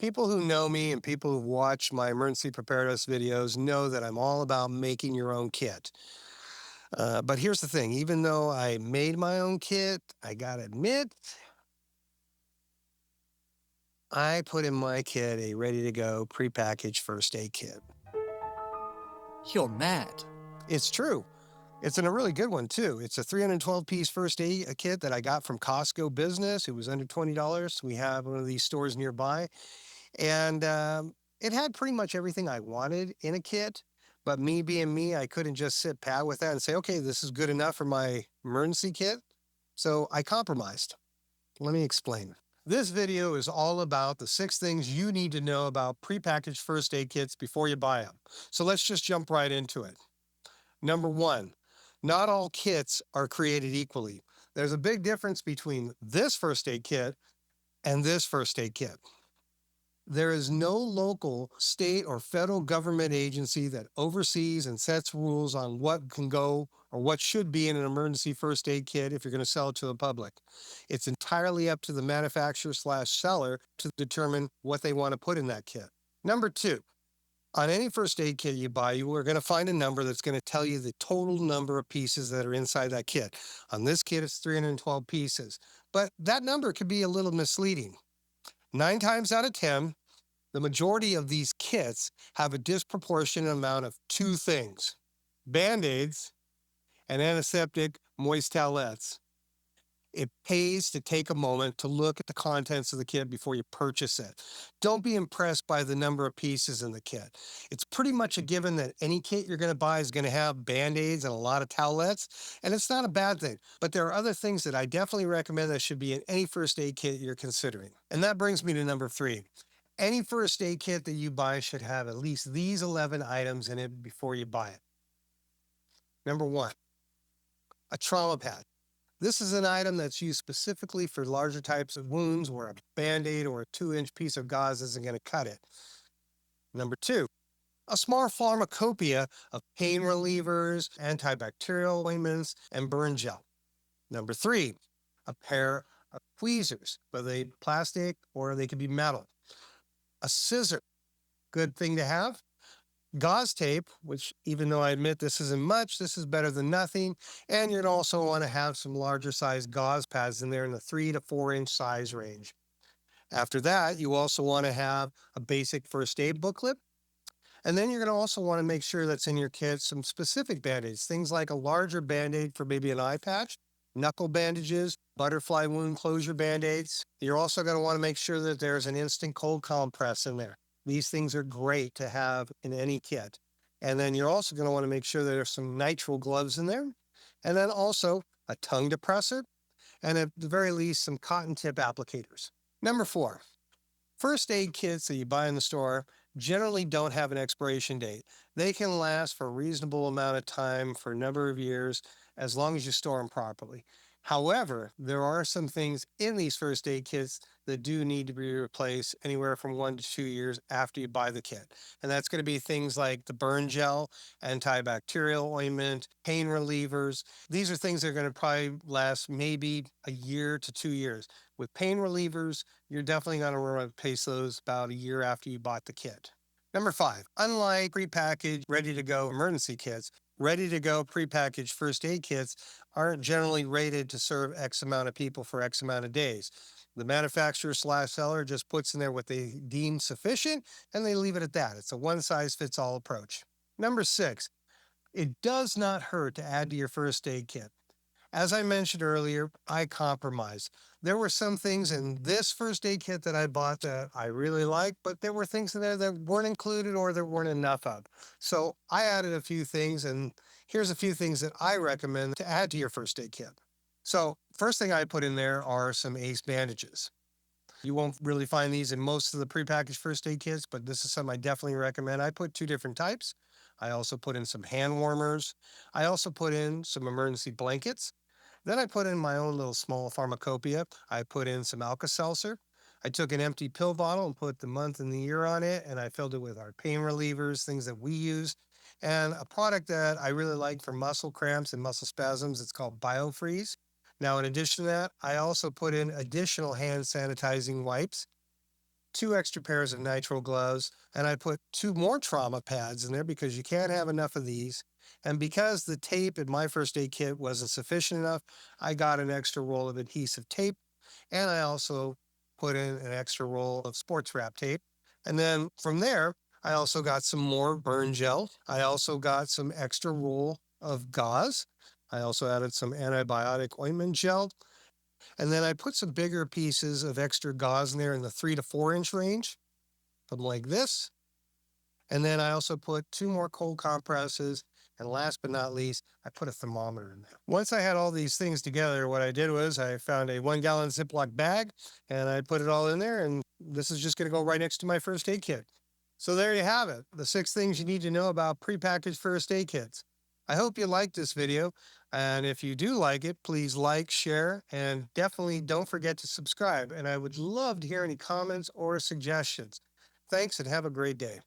People who know me and people who watch my emergency preparedness videos know that I'm all about making your own kit. But here's the thing, even though I made my own kit, I gotta admit, I put in my kit a ready to go prepackaged first aid kit. You're mad. It's true. It's in a really good one too. It's a 312-piece first aid kit that I got from Costco Business. It was under $20. We have one of these stores nearby. And it had pretty much everything I wanted in a kit. But me being me, I couldn't just sit pat with that and say, okay, this is good enough for my emergency kit. So I compromised. Let me explain. This video is all about the 6 things you need to know about prepackaged first aid kits before you buy them. So let's just jump right into it. Number 1, not all kits are created equally. There's a big difference between this first aid kit and this first aid kit. There is no local, state, or federal government agency that oversees and sets rules on what can go or what should be in an emergency first aid kit if you're going to sell it to the public. It's entirely up to the manufacturer/seller to determine what they want to put in that kit. Number 2, on any first aid kit you buy, you are going to find a number that's going to tell you the total number of pieces that are inside that kit. On this kit, it's 312 pieces, but that number could be a little misleading. 9 times out of 10, the majority of these kits have a disproportionate amount of 2 things: Band-Aids and antiseptic moist towelettes. It pays to take a moment to look at the contents of the kit before you purchase it. Don't be impressed by the number of pieces in the kit. It's pretty much a given that any kit you're going to buy is going to have Band-Aids and a lot of towelettes, and it's not a bad thing. But there are other things that I definitely recommend that should be in any first aid kit you're considering. And that brings me to number 3. Any first aid kit that you buy should have at least these 11 items in it before you buy it. Number 1, a trauma pad. This is an item that's used specifically for larger types of wounds where a Band-Aid or a 2-inch piece of gauze isn't going to cut it. Number 2, a small pharmacopoeia of pain relievers, antibacterial ointments, and burn gel. Number 3, a pair of tweezers, whether they be plastic or they could be metal. A scissor, good thing to have. Gauze tape, which even though I admit this isn't much, this is better than nothing. And you'd also want to have some larger size gauze pads in there in the 3 to 4-inch size range. After that, you also want to have a basic first aid booklet. And then you're going to also want to make sure that's in your kit some specific band-aids, things like a larger band-aid for maybe an eye patch, knuckle bandages, butterfly wound closure band-aids. You're also going to want to make sure that there's an instant cold compress in there. These things are great to have in any kit. And then you're also going to want to make sure that there's some nitrile gloves in there. And then also a tongue depressor, and at the very least, some cotton tip applicators. Number 4, first aid kits that you buy in the store generally don't have an expiration date. They can last for a reasonable amount of time for a number of years as long as you store them properly. However, there are some things in these first aid kits that do need to be replaced anywhere from 1 to 2 years after you buy the kit. And that's going to be things like the burn gel, antibacterial ointment, pain relievers. These are things that are going to probably last maybe a year to 2 years. With pain relievers, you're definitely going to replace those about a year after you bought the kit. Number 5, unlike prepackaged, ready-to-go emergency kits, ready-to-go prepackaged first aid kits aren't generally rated to serve X amount of people for X amount of days. The manufacturer/seller just puts in there what they deem sufficient, and they leave it at that. It's a one-size-fits-all approach. Number 6, it does not hurt to add to your first aid kit. As I mentioned earlier, I compromised. There were some things in this first aid kit that I bought that I really liked, but there were things in there that weren't included or there weren't enough of. So I added a few things, and here's a few things that I recommend to add to your first aid kit. So first thing I put in there are some ACE bandages. You won't really find these in most of the prepackaged first aid kits, but this is something I definitely recommend. I put 2 different types. I also put in some hand warmers. I also put in some emergency blankets. Then I put in my own little small pharmacopoeia. I put in some Alka-Seltzer. I took an empty pill bottle and put the month and the year on it, and I filled it with our pain relievers, things that we use, and a product that I really like for muscle cramps and muscle spasms. It's called BioFreeze. Now, in addition to that, I also put in additional hand sanitizing wipes. two extra pairs of nitrile gloves, and I put two more trauma pads in there because you can't have enough of these. And because the tape in my first aid kit wasn't sufficient enough, I got an extra roll of adhesive tape, and I also put in an extra roll of sports wrap tape. And then from there, I also got some more burn gel. I also got some extra roll of gauze. I also added some antibiotic ointment gel. And then I put some bigger pieces of extra gauze in there in the 3 to 4 inch range, something like this. And then I also put two more cold compresses. And last but not least, I put a thermometer in there. Once I had all these things together, what I did was I found a 1 gallon Ziploc bag and I put it all in there. And this is just going to go right next to my first aid kit. So there you have it, the 6 things you need to know about prepackaged first aid kits. I hope you liked this video. And if you do like it, please like, share, and definitely don't forget to subscribe. And I would love to hear any comments or suggestions. Thanks and have a great day.